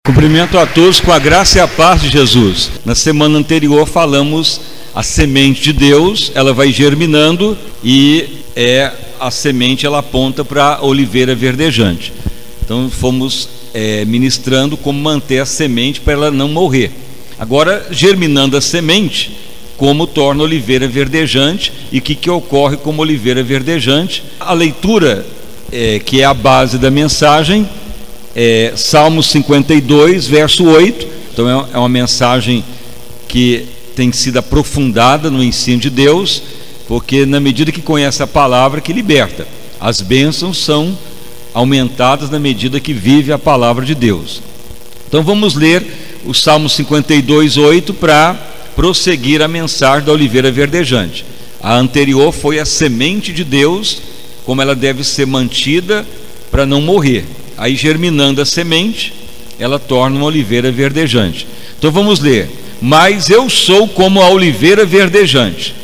Cumprimento a todos com a graça e a paz de Jesus. Na semana anterior falamos a semente de Deus, ela vai germinando e a semente ela aponta para a oliveira verdejante. Então fomos ministrando como manter a semente para ela não morrer. Agora, germinando a semente, como torna a oliveira verdejante e o que ocorre como oliveira verdejante. A leitura, que é a base da mensagem, Salmos 52, verso 8. Então é uma mensagem que tem sido aprofundada no ensino de Deus, porque na medida que conhece a palavra, que liberta. As bênçãos são aumentadas na medida que vive a palavra de Deus. Então vamos ler o Salmo 52, 8 para prosseguir a mensagem da oliveira verdejante. A anterior foi a semente de Deus, como ela deve ser mantida para não morrer. Aí, germinando a semente, ela torna uma oliveira verdejante. Então vamos ler: mas eu sou como a oliveira verdejante.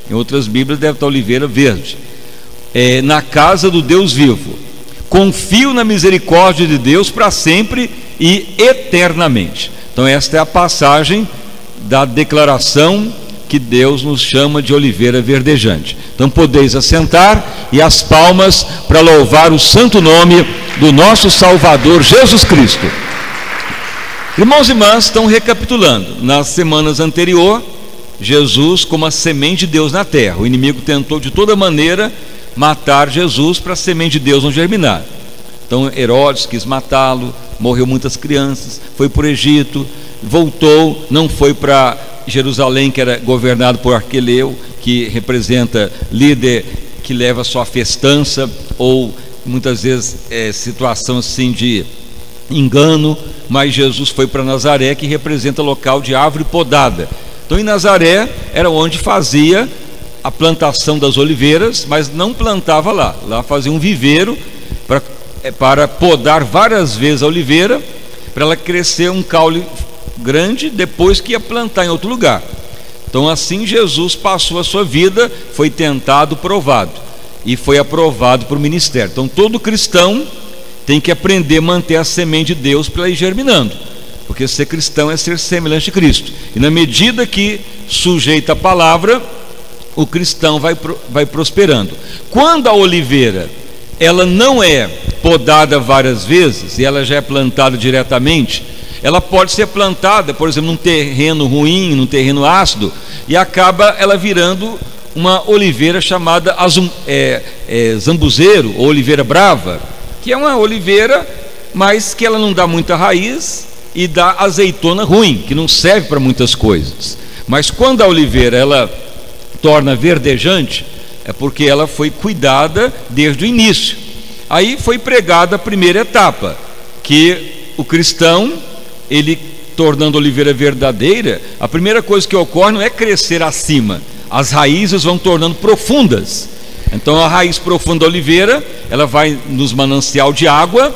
Em outras Bíblias deve estar oliveira verde, na casa do Deus vivo. Confio na misericórdia de Deus para sempre e eternamente. Então esta é a passagem da declaração que Deus nos chama de oliveira verdejante. Então podeis assentar e as palmas para louvar o santo nome do nosso Salvador Jesus Cristo. Irmãos e irmãs, estão recapitulando. Nas semanas anteriores, Jesus como a semente de Deus na terra. O inimigo tentou de toda maneira matar Jesus para a semente de Deus não germinar. Então Herodes quis matá-lo, morreu muitas crianças, foi para o Egito, voltou, não foi para Jerusalém, que era governado por Arqueleu, que representa líder que leva sua festança, ou muitas vezes situação assim de engano. Mas Jesus foi para Nazaré, que representa local de árvore podada. Então em Nazaré era onde fazia a plantação das oliveiras, mas não plantava lá fazia um viveiro para podar várias vezes a oliveira, para ela crescer um caule grande, depois que ia plantar em outro lugar. Então assim Jesus passou a sua vida, foi tentado, provado, e foi aprovado para o ministério. Então todo cristão tem que aprender a manter a semente de Deus para ir germinando, porque ser cristão é ser semelhante a Cristo, e na medida que sujeita a palavra, o cristão vai prosperando. Quando a oliveira ela não é podada várias vezes e ela já é plantada diretamente, ela pode ser plantada, por exemplo, num terreno ruim, num terreno ácido, e acaba ela virando uma oliveira chamada zambuzeiro ou oliveira brava, que é uma oliveira, mas que ela não dá muita raiz e dá azeitona ruim, que não serve para muitas coisas. Mas quando a oliveira ela torna verdejante, é porque ela foi cuidada desde o início. Aí foi pregada a primeira etapa, que o cristão, ele tornando a oliveira verdadeira, a primeira coisa que ocorre não é crescer acima, as raízes vão tornando profundas. Então a raiz profunda da oliveira, ela vai nos manancial de água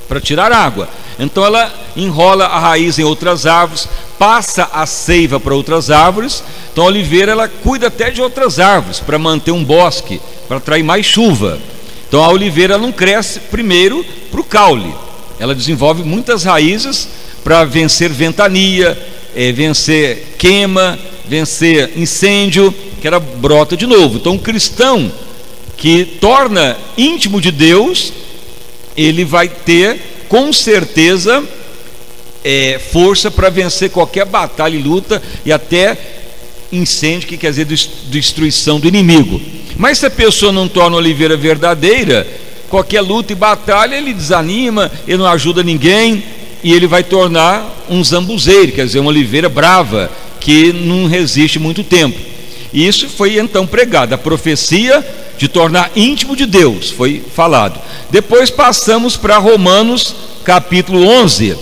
para tirar água. Então ela enrola a raiz em outras árvores, passa a seiva para outras árvores. Então a oliveira ela cuida até de outras árvores para manter um bosque, para atrair mais chuva. Então a oliveira não cresce primeiro para o caule, ela desenvolve muitas raízes para vencer ventania, vencer queima, vencer incêndio, que ela brota de novo. Então um cristão que torna íntimo de Deus, ele vai ter com certeza força para vencer qualquer batalha e luta, e até incêndio, que quer dizer destruição do inimigo. Mas se a pessoa não torna a oliveira verdadeira, qualquer luta e batalha ele desanima, ele não ajuda ninguém, e ele vai tornar um zambuzeiro, quer dizer, uma oliveira brava, que não resiste muito tempo. E isso foi então pregado, a profecia de tornar íntimo de Deus foi falado. Depois passamos para Romanos capítulo 11,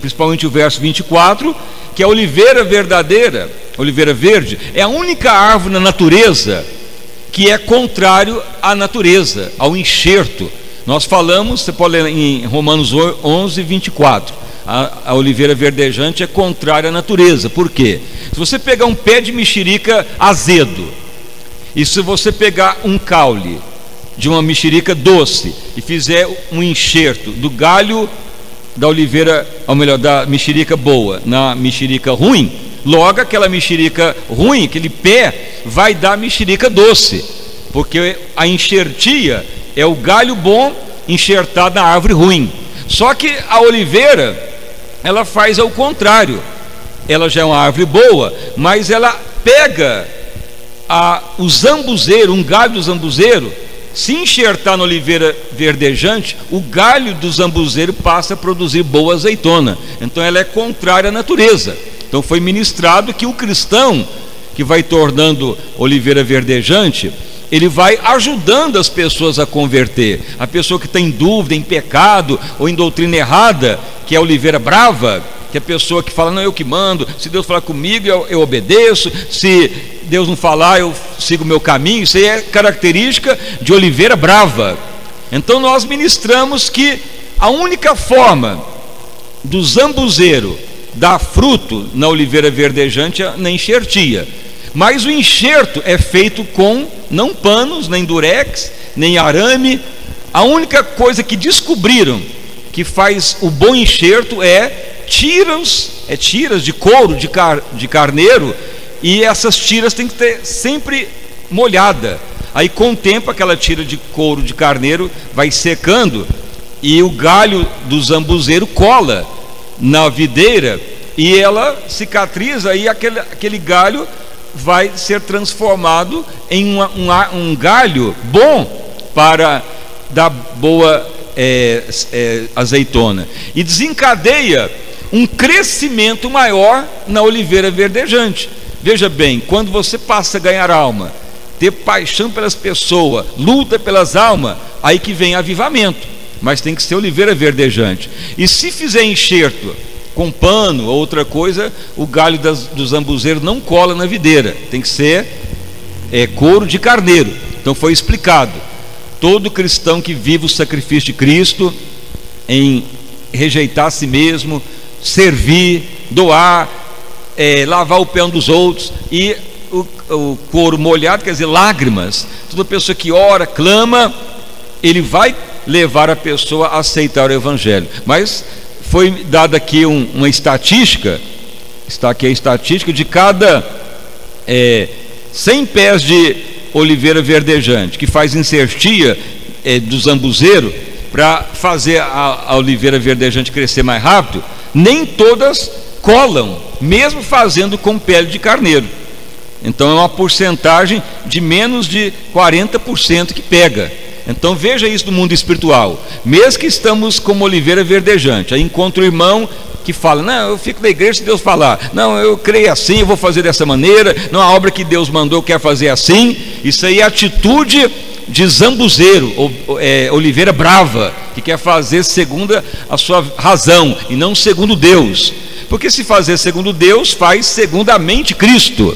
principalmente o verso 24, que a oliveira verdadeira, oliveira verde, é a única árvore na natureza que é contrário à natureza, ao enxerto. Nós falamos, você pode ler em Romanos 11, 24, a oliveira verdejante é contrária à natureza. Por quê? Se você pegar um pé de mexerica azedo, e se você pegar um caule de uma mexerica doce e fizer um enxerto do galho da oliveira, ou melhor, da mexerica boa na mexerica ruim, logo aquela mexerica ruim, aquele pé, vai dar mexerica doce, porque a enxertia é o galho bom enxertado na árvore ruim. Só que a oliveira, ela faz ao contrário. Ela já é uma árvore boa, mas ela pega o zambuzeiro, um galho do zambuzeiro. Se enxertar na oliveira verdejante, o galho do zambuzeiro passa a produzir boa azeitona. Então ela é contrária à natureza. Então foi ministrado que o cristão que vai tornando oliveira verdejante, ele vai ajudando as pessoas a converter. A pessoa que está em dúvida, em pecado ou em doutrina errada, que é a oliveira brava, que é a pessoa que fala, não, eu que mando, se Deus falar comigo eu obedeço, se Deus não falar eu sigo o meu caminho. Isso aí é característica de oliveira brava. Então nós ministramos que a única forma do zambuzeiro dar fruto na oliveira verdejante é na enxertia, mas o enxerto é feito com não panos, nem durex, nem arame. A única coisa que descobriram que faz o bom enxerto é tiras de couro de carneiro, e essas tiras tem que ter sempre molhada. Aí com o tempo aquela tira de couro de carneiro vai secando e o galho do zambuzeiro cola na videira e ela cicatriza, e aquele galho vai ser transformado em um galho bom para dar boa azeitona, e desencadeia um crescimento maior na oliveira verdejante. Veja bem, quando você passa a ganhar alma, ter paixão pelas pessoas, luta pelas almas, aí que vem avivamento. Mas tem que ser oliveira verdejante. E se fizer enxerto com pano ou outra coisa, o galho do zambuzeiro não cola na videira. Tem que ser couro de carneiro. Então foi explicado: todo cristão que vive o sacrifício de Cristo, em rejeitar a si mesmo, servir, doar, lavar o pé um dos outros, e o couro molhado, quer dizer, lágrimas. Toda pessoa que ora, clama, ele vai levar a pessoa a aceitar o evangelho. Mas foi dada aqui uma estatística, está aqui a estatística de cada 100 pés de oliveira verdejante que faz enxertia do zambuzeiro para fazer a oliveira verdejante crescer mais rápido, nem todas colam, mesmo fazendo com pele de carneiro. Então é uma porcentagem de menos de 40% que pega. Então veja isso no mundo espiritual. Mesmo que estamos como oliveira verdejante, aí encontra o irmão que fala, não, eu fico na igreja se Deus falar, não, eu creio assim, eu vou fazer dessa maneira, não, a obra que Deus mandou eu quero fazer assim. Isso aí é atitude de zambuzeiro, oliveira brava, que quer fazer segundo a sua razão e não segundo Deus. Porque se fazer segundo Deus, faz segundamente Cristo,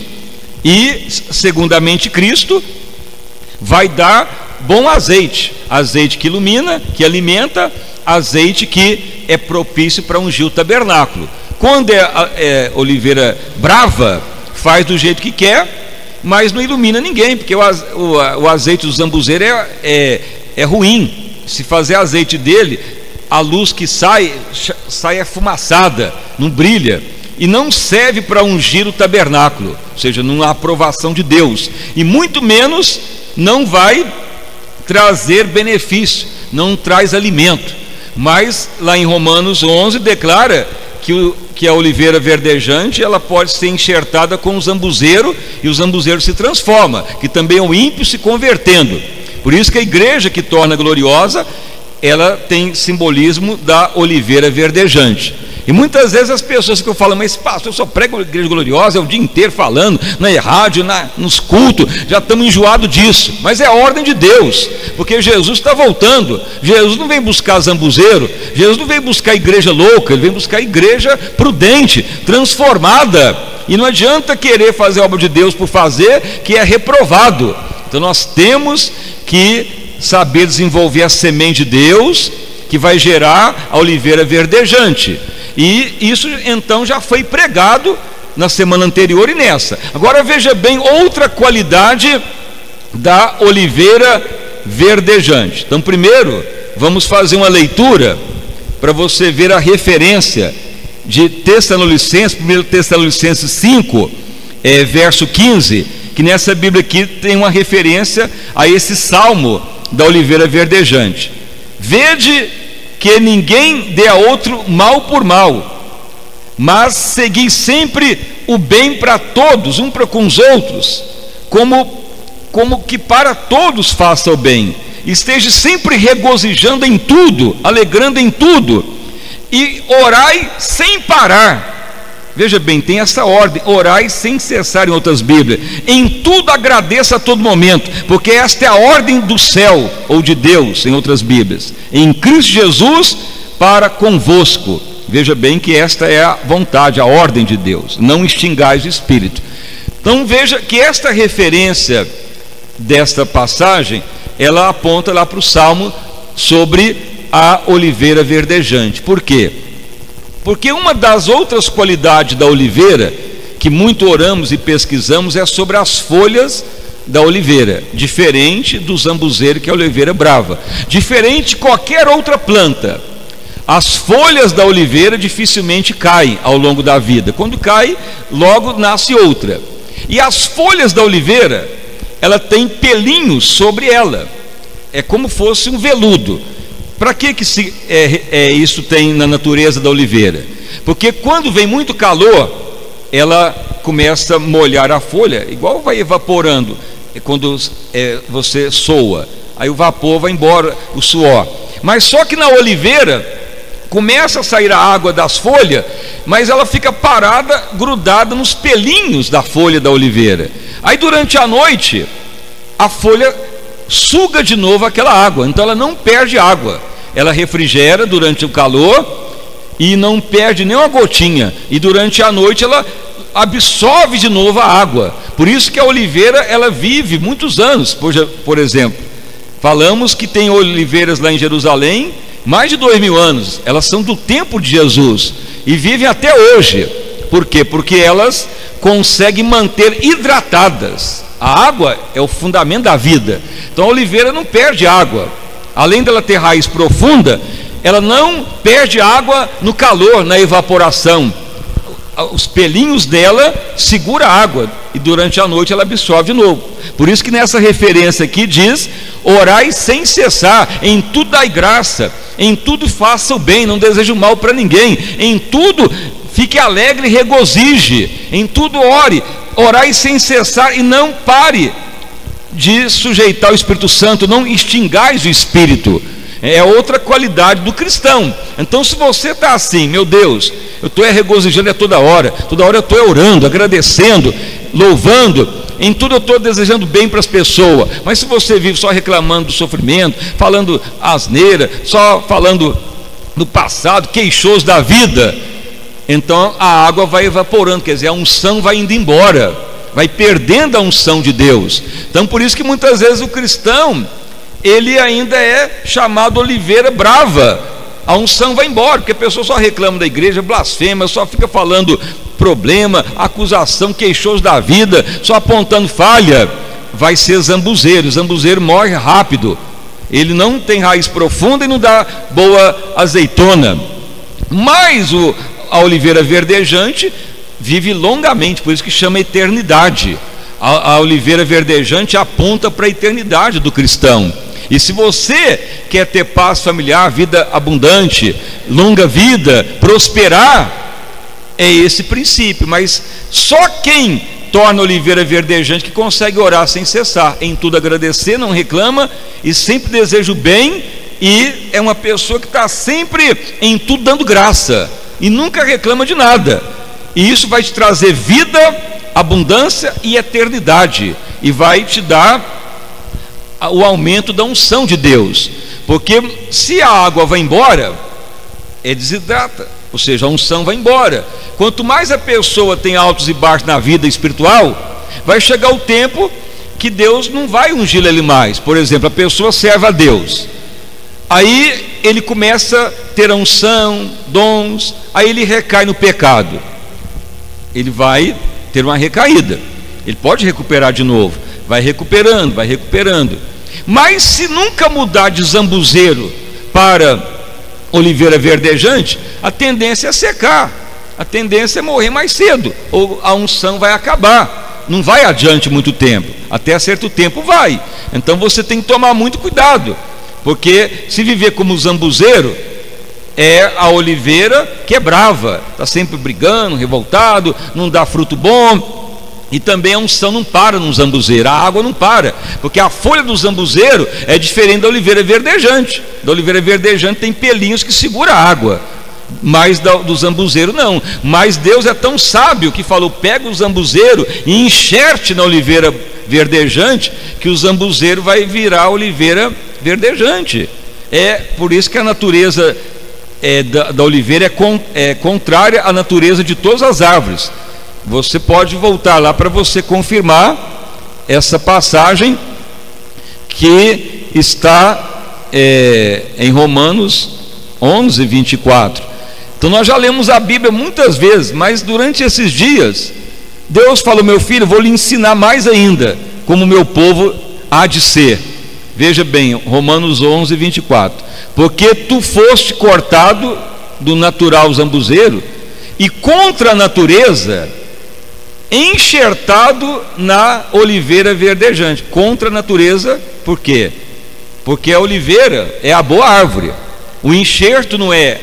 e segundamente Cristo vai dar bom azeite, azeite que ilumina, que alimenta, azeite que é propício para ungir o tabernáculo. Quando oliveira brava, faz do jeito que quer, mas não ilumina ninguém, porque o azeite do zambuzeiro é ruim. Se fazer azeite dele, a luz que sai afumaçada, não brilha, e não serve para ungir o tabernáculo, ou seja, não há aprovação de Deus, e muito menos não vai trazer benefício, não traz alimento. Mas lá em Romanos 11 declara que a oliveira verdejante ela pode ser enxertada com o zambuzeiro, e o zambuzeiro se transforma, que também é o ímpio se convertendo. Por isso que a igreja que torna gloriosa, ela tem simbolismo da oliveira verdejante. E muitas vezes as pessoas que eu falo, mas pastor, eu só prego a igreja gloriosa, é o dia inteiro falando, na rádio, nos cultos, já estamos enjoados disso. Mas é a ordem de Deus, porque Jesus está voltando. Jesus não vem buscar zambuzeiro, Jesus não vem buscar igreja louca, ele vem buscar igreja prudente, transformada. E não adianta querer fazer a obra de Deus por fazer, que é reprovado. Então nós temos que saber desenvolver a semente de Deus, que vai gerar a oliveira verdejante. E isso então já foi pregado na semana anterior e nessa. Agora veja bem outra qualidade da oliveira verdejante. Então primeiro vamos fazer uma leitura para você ver a referência de Tessalonicenses, 1 Tessalonicenses 5, verso 15, que nessa Bíblia aqui tem uma referência a esse salmo da oliveira verdejante. Vede que ninguém dê a outro mal por mal, mas segui sempre o bem para todos, um para com os outros, como que para todos faça o bem. Esteja sempre regozijando em tudo, alegrando em tudo, e orai sem parar. Veja bem, tem essa ordem: orai sem cessar, em outras Bíblias. Em tudo agradeça a todo momento, porque esta é a ordem do céu, ou de Deus, em outras Bíblias, em Cristo Jesus para convosco. Veja bem que esta é a vontade, a ordem de Deus: não extingais o Espírito. Então veja que esta referência desta passagem, ela aponta lá para o Salmo sobre a oliveira verdejante. Por quê? Porque uma das outras qualidades da oliveira, que muito oramos e pesquisamos, é sobre as folhas da oliveira, diferente do zambuzeiro, que é a oliveira brava, diferente de qualquer outra planta. As folhas da oliveira dificilmente caem ao longo da vida. Quando cai, logo nasce outra. E as folhas da oliveira, ela tem pelinhos sobre ela, é como fosse um veludo. Para que isso tem na natureza da oliveira? Porque quando vem muito calor, ela começa a molhar a folha, igual vai evaporando, quando você soa, aí o vapor vai embora, o suor. Mas só que na oliveira começa a sair a água das folhas, mas ela fica parada, grudada nos pelinhos da folha da oliveira. Aí durante a noite a folha suga de novo aquela água, então ela não perde água, ela refrigera durante o calor e não perde nem uma gotinha, e durante a noite ela absorve de novo a água. Por isso que a oliveira, ela vive muitos anos. Por exemplo, falamos que tem oliveiras lá em Jerusalém mais de 2000 anos, elas são do tempo de Jesus e vivem até hoje. Por quê? Porque elas conseguem manter hidratadas. A água é o fundamento da vida. Então a oliveira não perde água. Além dela ter raiz profunda, ela não perde água no calor, na evaporação. Os pelinhos dela seguram a água e durante a noite ela absorve de novo. Por isso que nessa referência aqui diz: orai sem cessar, em tudo dai graça, em tudo faça o bem, não deseje o mal para ninguém, em tudo fique alegre e regozije, em tudo ore, orai sem cessar e não pare de sujeitar o Espírito Santo, não extingais o Espírito. É outra qualidade do cristão. Então, se você está assim, meu Deus, eu estou regozijando toda hora eu estou orando, agradecendo, louvando, em tudo eu estou desejando bem para as pessoas. Mas se você vive só reclamando do sofrimento, falando asneira, só falando do passado, queixoso da vida, então a água vai evaporando, quer dizer, a unção vai indo embora, vai perdendo a unção de Deus. Então por isso que muitas vezes o cristão, ele ainda é chamado oliveira brava. A unção vai embora, porque a pessoa só reclama da igreja, blasfema, só fica falando problema, acusação, queixoso da vida, só apontando falha. Vai ser zambuzeiro. O zambuzeiro morre rápido, ele não tem raiz profunda e não dá boa azeitona. Mas a oliveira verdejante vive longamente, por isso que chama eternidade. A oliveira verdejante aponta para a eternidade do cristão. E se você quer ter paz familiar, vida abundante, longa vida, prosperar, é esse princípio. Mas só quem torna a oliveira verdejante que consegue orar sem cessar, em tudo agradecer, não reclama e sempre deseja o bem, e é uma pessoa que está sempre em tudo dando graça e nunca reclama de nada. E isso vai te trazer vida, abundância e eternidade, e vai te dar o aumento da unção de Deus. Porque se a água vai embora, desidrata, ou seja, a unção vai embora. Quanto mais a pessoa tem altos e baixos na vida espiritual, vai chegar o tempo que Deus não vai ungir ele mais. Por exemplo, a pessoa serve a Deus, aí ele começa a ter a unção, dons, aí ele recai no pecado, ele vai ter uma recaída, ele pode recuperar de novo, vai recuperando. Mas se nunca mudar de zambuzeiro para oliveira verdejante, a tendência é secar, a tendência é morrer mais cedo, ou a unção vai acabar, não vai adiante muito tempo, até certo tempo vai. Então você tem que tomar muito cuidado, porque se viver como zambuzeiro, é a oliveira que é brava, está sempre brigando, revoltado, não dá fruto bom. E também a unção não para no zambuzeiro, a água não para, porque a folha do zambuzeiro é diferente da oliveira verdejante. Da oliveira verdejante tem pelinhos que segura a água, mas do zambuzeiro não. Mas Deus é tão sábio que falou: pega o zambuzeiro e enxerte na oliveira verdejante, que o zambuzeiro vai virar oliveira verdejante. É por isso que a natureza da oliveira é contrária à natureza de todas as árvores. Você pode voltar lá para você confirmar essa passagem que está em Romanos 11, 24. Então nós já lemos a Bíblia muitas vezes, mas durante esses dias Deus falou: meu filho, vou lhe ensinar mais ainda como o meu povo há de ser. Veja bem, Romanos 11, 24. Porque tu foste cortado do natural zambuzeiro e contra a natureza enxertado na oliveira verdejante. Contra a natureza, por quê? Porque a oliveira é a boa árvore. O enxerto não é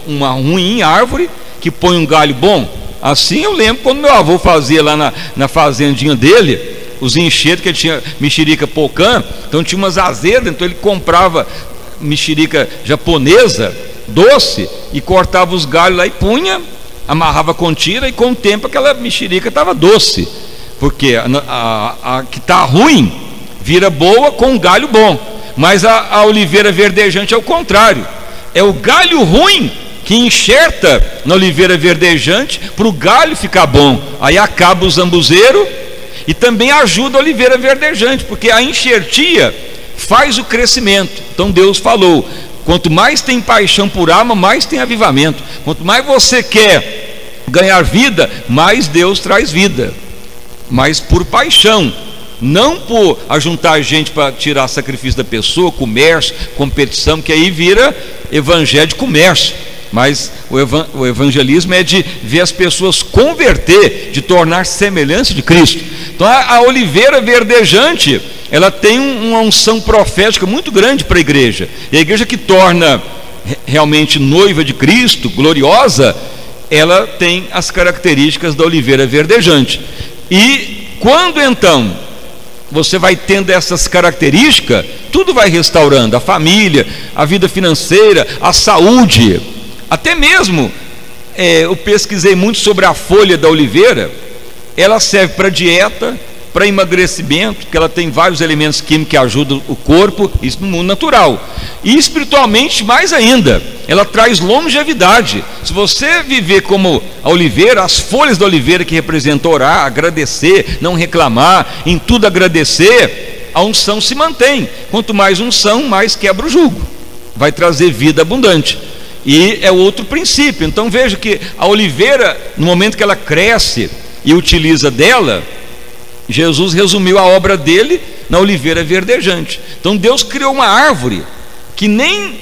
uma ruim árvore que põe um galho bom. Assim eu lembro quando meu avô fazia lá na fazendinha dele, os enxertos, que ele tinha mexerica pocã, então tinha umas azedas, então ele comprava mexerica japonesa, doce, e cortava os galhos lá e punha, amarrava com tira, e com o tempo aquela mexerica estava doce, porque a que está ruim vira boa com um galho bom. Mas a oliveira verdejante é o contrário, é o galho ruim que enxerta na oliveira verdejante para o galho ficar bom. Aí acaba o zambuzeiro e também ajuda a oliveira verdejante, porque a enxertia faz o crescimento. Então Deus falou: quanto mais tem paixão por alma, mais tem avivamento. Quanto mais você quer ganhar vida, mais Deus traz vida. Mas por paixão, não por ajuntar gente para tirar sacrifício da pessoa, comércio, competição, que aí vira evangelho de comércio. Mas o evangelismo é de ver as pessoas converter, de tornar semelhança de Cristo. Então a oliveira verdejante, ela tem uma unção profética muito grande para a igreja. E a igreja que torna realmente noiva de Cristo, gloriosa, ela tem as características da oliveira verdejante. E quando então você vai tendo essas características, tudo vai restaurando: a família, a vida financeira, a saúde. Até mesmo, eu pesquisei muito sobre a folha da oliveira. Ela serve para dieta, para emagrecimento, porque ela tem vários elementos químicos que ajudam o corpo, isso no mundo natural. E espiritualmente mais ainda, ela traz longevidade. Se você viver como a oliveira, as folhas da oliveira, que representam orar, agradecer, não reclamar, em tudo agradecer, a unção se mantém. Quanto mais unção, mais quebra o jugo, vai trazer vida abundante. E é outro princípio. Então veja que a oliveira, no momento que ela cresce e utiliza dela, Jesus resumiu a obra dele na oliveira verdejante. Então Deus criou uma árvore que nem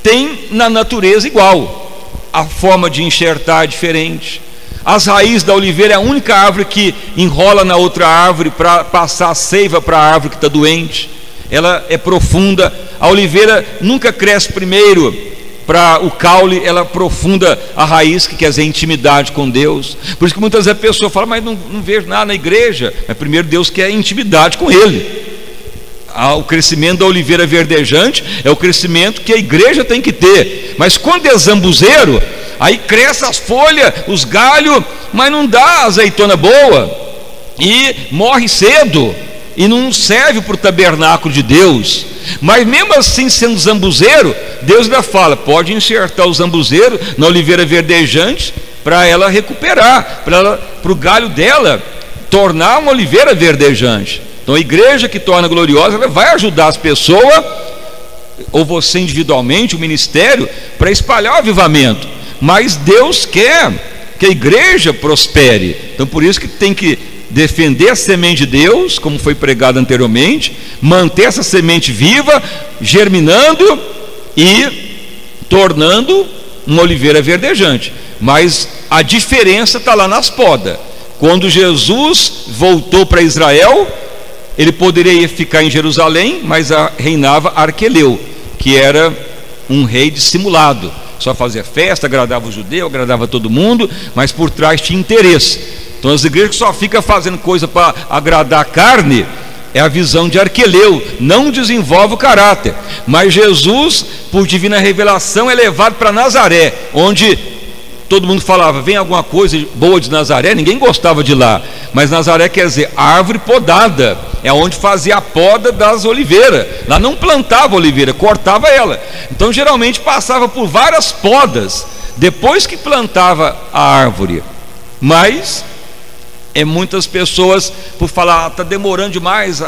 tem na natureza igual. A forma de enxertar é diferente. As raízes da oliveira é a única árvore que enrola na outra árvore para passar a seiva para a árvore que está doente. Ela é profunda. A oliveira nunca cresce primeiro para o caule, ela aprofunda a raiz, que quer dizer intimidade com Deus. Por isso que muitas vezes a pessoa fala: mas não vejo nada na igreja. Mas primeiro Deus quer intimidade com Ele. O crescimento da oliveira verdejante é o crescimento que a igreja tem que ter. Mas quando é zambuzeiro, aí cresce as folhas, os galhos, mas não dá azeitona boa, e morre cedo, e não serve para o tabernáculo de Deus. Mas mesmo assim, sendo zambuzeiro, Deus ainda fala: pode enxertar o zambuzeiro na oliveira verdejante, para ela recuperar, para o galho dela tornar uma oliveira verdejante. Então a igreja que torna gloriosa, ela vai ajudar as pessoas, ou você individualmente, o ministério, para espalhar o avivamento. Mas Deus quer que a igreja prospere. Então por isso que tem que defender a semente de Deus, como foi pregado anteriormente, manter essa semente viva, germinando e tornando uma oliveira verdejante. Mas a diferença está lá nas podas. Quando Jesus voltou para Israel, ele poderia ficar em Jerusalém, mas reinava Arqueleu, que era um rei dissimulado, só fazia festa, agradava o judeu, agradava todo mundo, mas por trás tinha interesse. Então as igrejas que só ficam fazendo coisa para agradar a carne, é a visão de Arqueleu, não desenvolve o caráter. Mas Jesus, por divina revelação, é levado para Nazaré, onde todo mundo falava, vem alguma coisa boa de Nazaré, ninguém gostava de lá. Mas Nazaré quer dizer árvore podada, é onde fazia a poda das oliveiras. Lá não plantava oliveira, cortava ela. Então geralmente passava por várias podas depois que plantava a árvore. Mas muitas pessoas, por falar, está demorando demais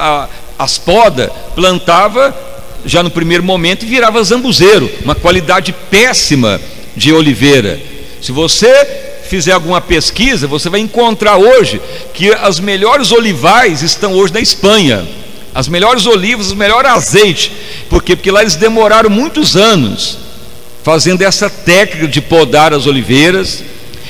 as podas, plantava já no primeiro momento e virava zambuzeiro, uma qualidade péssima de oliveira. Se você fizer alguma pesquisa, você vai encontrar hoje que as melhores olivais estão hoje na Espanha, as melhores olivas, os melhores azeites. Por quê? Porque lá eles demoraram muitos anos fazendo essa técnica de podar as oliveiras,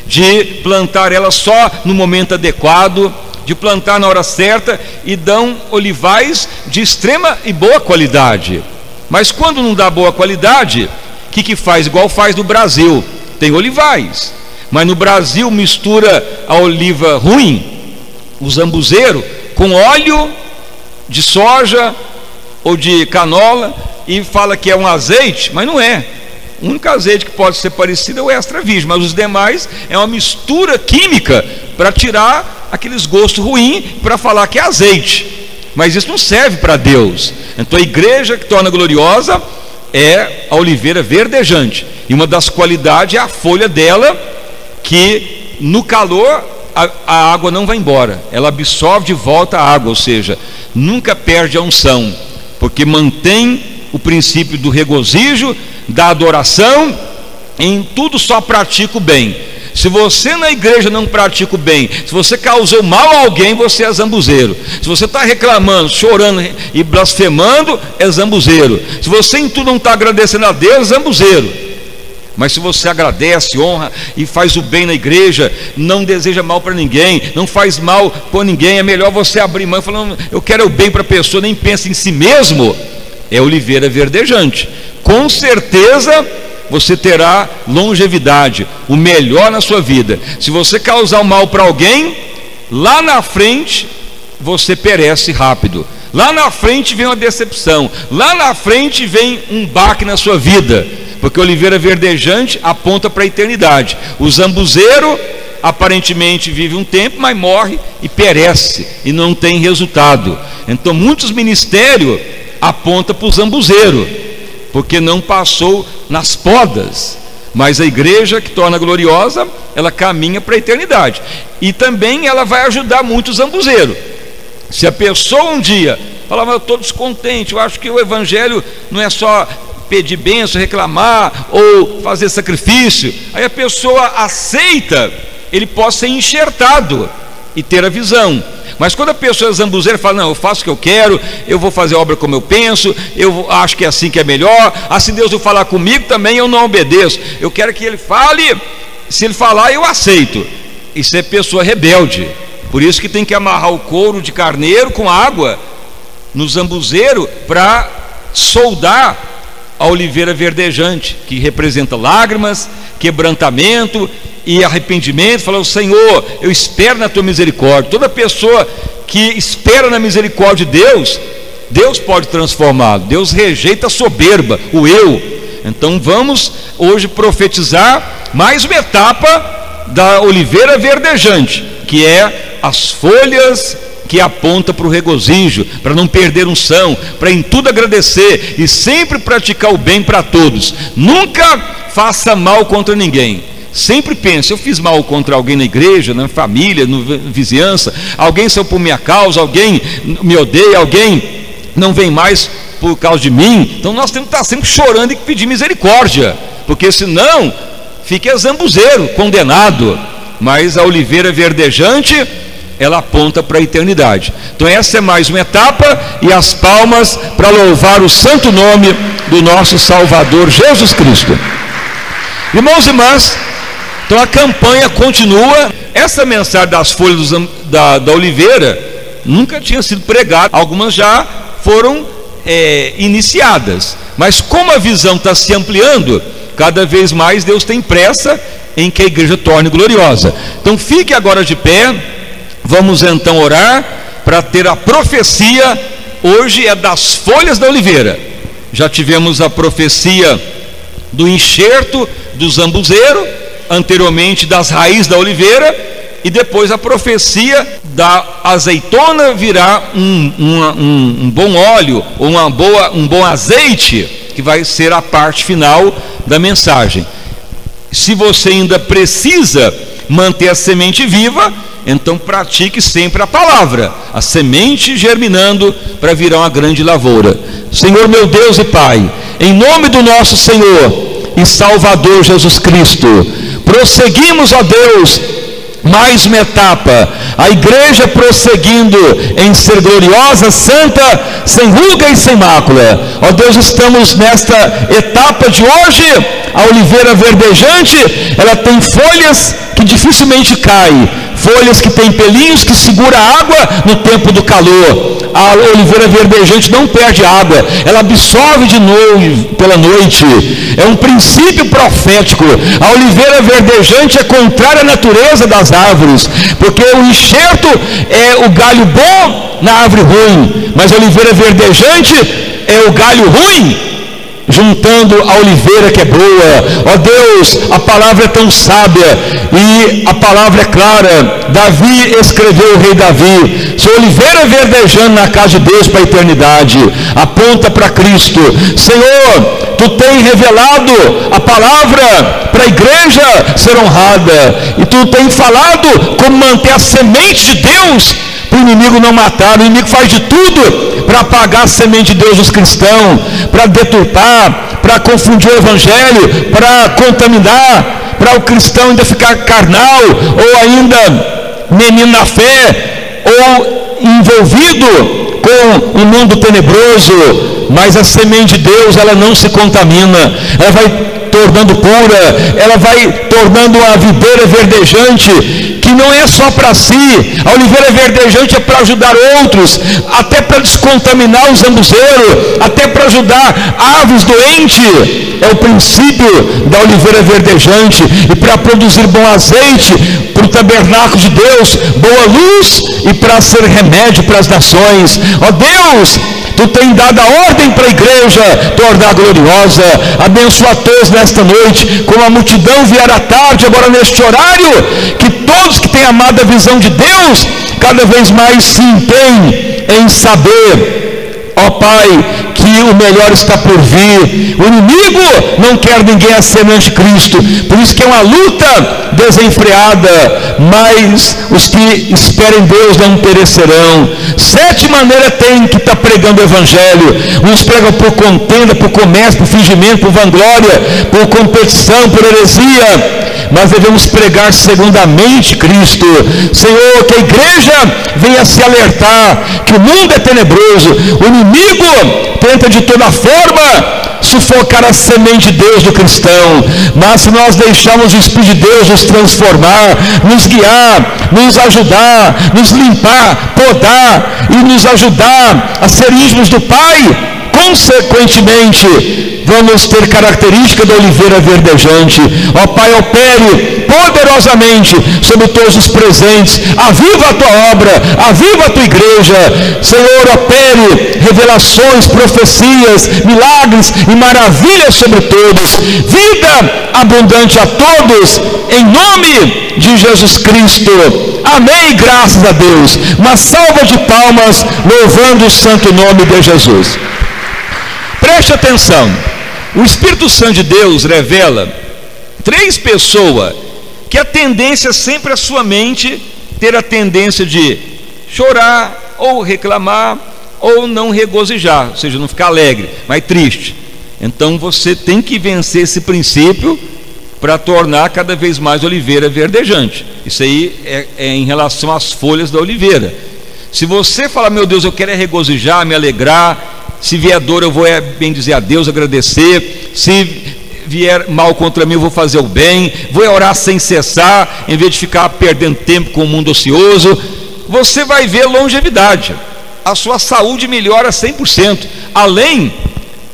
de plantar elas só no momento adequado, de plantar na hora certa, e dão olivais de extrema e boa qualidade. Mas quando não dá boa qualidade, o que faz? Igual faz no Brasil, tem olivais, mas no Brasil mistura a oliva ruim, o zambuzeiro, com óleo de soja ou de canola, e fala que é um azeite, mas não é. O único azeite que pode ser parecido é o extra virgem, mas os demais é uma mistura química para tirar aqueles gostos ruins, para falar que é azeite. Mas isso não serve para Deus. Então a igreja que torna gloriosa é a oliveira verdejante, e uma das qualidades é a folha dela, que no calor a água não vai embora, ela absorve de volta a água, ou seja, nunca perde a unção, porque mantém o princípio do regozijo, da adoração. Em tudo só pratica o bem. Se você na igreja não pratica o bem, se você causou mal a alguém, você é zambuzeiro. Se você está reclamando, chorando e blasfemando, é zambuzeiro. Se você em tudo não está agradecendo a Deus, é zambuzeiro. Mas se você agradece, honra e faz o bem na igreja, não deseja mal para ninguém, não faz mal por ninguém, é melhor você abrir mão falando, eu quero o bem para a pessoa, nem pensa em si mesmo, é oliveira verdejante. Com certeza você terá longevidade, o melhor na sua vida. Se você causar o mal para alguém, lá na frente você perece rápido, lá na frente vem uma decepção, lá na frente vem um baque na sua vida, porque oliveira verdejante aponta para a eternidade. O zambuzeiro aparentemente vive um tempo, mas morre e perece e não tem resultado. Então muitos ministérios apontam para o zambuzeiro, porque não passou nas podas. Mas a igreja que torna gloriosa, ela caminha para a eternidade, e também ela vai ajudar muito o zambuzeiro. Se a pessoa um dia falar, mas eu estou descontente, eu acho que o evangelho não é só pedir bênção, reclamar ou fazer sacrifício, aí a pessoa aceita, ele pode ser enxertado e ter a visão. Mas quando a pessoa é zambuzeira, fala, não, eu faço o que eu quero, eu vou fazer a obra como eu penso, eu acho que é assim que é melhor, se Deus não falar comigo também eu não obedeço, eu quero que ele fale, se ele falar eu aceito. Isso é pessoa rebelde. Por isso que tem que amarrar o couro de carneiro com água no zambuzeiro, para soldar a oliveira verdejante, que representa lágrimas, quebrantamento e arrependimento. Falou, Senhor, eu espero na tua misericórdia. Toda pessoa que espera na misericórdia de Deus, Deus pode transformá-lo. Deus rejeita a soberba, o eu. Então vamos hoje profetizar mais uma etapa da oliveira verdejante, que é as folhas que aponta para o regozijo, para não perder unção, para em tudo agradecer e sempre praticar o bem para todos. Nunca faça mal contra ninguém. Sempre pense, eu fiz mal contra alguém na igreja, na família, na vizinhança, alguém saiu por minha causa, alguém me odeia, alguém não vem mais por causa de mim. Então nós temos que estar sempre chorando e pedir misericórdia, porque senão fica zambuzeiro, condenado. Mas a oliveira verdejante, ela aponta para a eternidade. Então essa é mais uma etapa, e as palmas para louvar o santo nome do nosso Salvador Jesus Cristo. Irmãos e irmãs, então a campanha continua. Essa mensagem das folhas da oliveira nunca tinha sido pregada, algumas já foram iniciadas, mas como a visão está se ampliando, cada vez mais Deus tem pressa em que a igreja torne gloriosa. Então fique agora de pé, vamos então orar para ter a profecia. Hoje é das folhas da oliveira. Já tivemos a profecia do enxerto do zambuzeiro, anteriormente das raízes da oliveira, e depois a profecia da azeitona virá um bom óleo, ou um bom azeite, que vai ser a parte final da mensagem. Se você ainda precisa manter a semente viva, então pratique sempre a palavra, a semente germinando para virar uma grande lavoura. Senhor meu Deus e Pai, em nome do nosso Senhor e Salvador Jesus Cristo, prosseguimos, ó Deus, mais uma etapa, a igreja prosseguindo em ser gloriosa, santa, sem ruga e sem mácula. Ó Deus, estamos nesta etapa de hoje. A oliveira verdejante, ela tem folhas que dificilmente caem, folhas que têm pelinhos que segura a água no tempo do calor. A oliveira verdejante não perde água, ela absorve de novo pela noite. É um princípio profético. A oliveira verdejante é contrária à natureza das árvores, porque o enxerto é o galho bom na árvore ruim, mas a oliveira verdejante é o galho ruim juntando a oliveira que é boa. Ó Deus, a palavra é tão sábia e a palavra é clara. Davi escreveu, o rei Davi, sou oliveira verdejando na casa de Deus para a eternidade, aponta para Cristo. Senhor, tu tem revelado a palavra para a igreja ser honrada, e tu tem falado como manter a semente de Deus para o inimigo não matar. O inimigo faz de tudo para apagar a semente de Deus dos cristãos, para deturpar, para confundir o evangelho, para contaminar, para o cristão ainda ficar carnal, ou ainda menino na fé, ou envolvido com o mundo tenebroso. Mas a semente de Deus, ela não se contamina, ela vai tornando pura, ela vai tornando a videira verdejante, que não é só para si. A oliveira verdejante é para ajudar outros, até para descontaminar o zambuzeiro, até para ajudar aves doentes. É o princípio da oliveira verdejante. E para produzir bom azeite para o tabernáculo de Deus, boa luz, e para ser remédio para as nações. Ó Deus, tu tem dado a ordem para a igreja tornar gloriosa. Abençoa a todos nesta noite, como a multidão vier à tarde, agora neste horário, que todos que têm amado a visão de Deus, cada vez mais se empenhem em saber, ó Pai, que o melhor está por vir. O inimigo não quer ninguém a semelhante Cristo, por isso que é uma luta desenfreada, mas os que esperam em Deus não perecerão. 7 maneiras tem que estar pregando o evangelho. Uns pregam por contenda, por comércio, por fingimento, por vanglória, por competição, por heresia, mas devemos pregar segundamente Cristo. Senhor, que a igreja venha se alertar que o mundo é tenebroso, o inimigo tenta de toda forma sufocar a semente de Deus do cristão, mas se nós deixarmos o Espírito de Deus nos transformar, nos guiar, nos ajudar, nos limpar, podar e nos ajudar a ser íntimos do Pai, consequentemente vamos ter característica da oliveira verdejante. Ó Pai, opere poderosamente sobre todos os presentes, aviva a tua obra, aviva a tua igreja. Senhor, opere revelações, profecias, milagres e maravilhas sobre todos, vida abundante a todos, em nome de Jesus Cristo, amém. Graças a Deus. Uma salva de palmas louvando o santo nome de Jesus. Preste atenção, o Espírito Santo de Deus revela 3 pessoas que a tendência sempre é a sua mente ter a tendência de chorar, ou reclamar, ou não regozijar, ou seja, não ficar alegre, mas triste. Então você tem que vencer esse princípio para tornar cada vez mais oliveira verdejante. Isso aí é em relação às folhas da oliveira. Se você falar, meu Deus, eu quero regozijar, me alegrar, Se vier dor, eu vou bem dizer a Deus, agradecer. Se vier mal contra mim, eu vou fazer o bem. Vou orar sem cessar, em vez de ficar perdendo tempo com o mundo ocioso. Você vai ver longevidade. A sua saúde melhora 100%. Além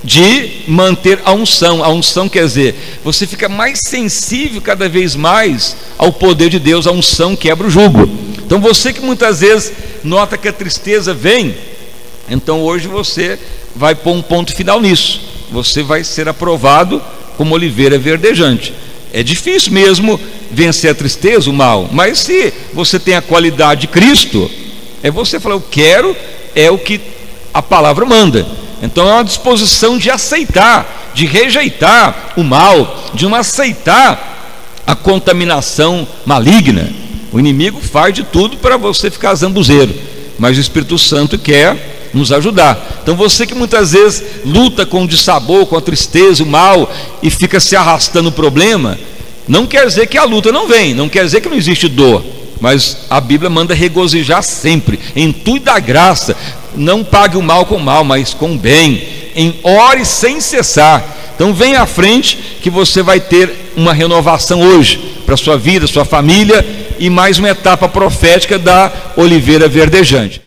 de manter a unção. A unção quer dizer, você fica mais sensível cada vez mais ao poder de Deus. A unção quebra o jugo. Então você que muitas vezes nota que a tristeza vem, então hoje você vai pôr um ponto final nisso. Você vai ser aprovado como oliveira verdejante. É difícil mesmo vencer a tristeza, o mal, mas se você tem a qualidade de Cristo, é você falar, eu quero, é o que a palavra manda. Então é uma disposição de aceitar, de rejeitar o mal, de não aceitar a contaminação maligna. O inimigo faz de tudo para você ficar zambuzeiro, mas o Espírito Santo quer nos ajudar. Então você que muitas vezes luta com o dissabor, com a tristeza, o mal, e fica se arrastando o problema, não quer dizer que a luta não vem, não quer dizer que não existe dor, mas a Bíblia manda regozijar sempre, em tudo da graça. Não pague o mal com o mal, mas com o bem. Ore sem cessar. Então vem à frente que você vai ter uma renovação hoje para a sua vida, sua família, e mais uma etapa profética da oliveira verdejante.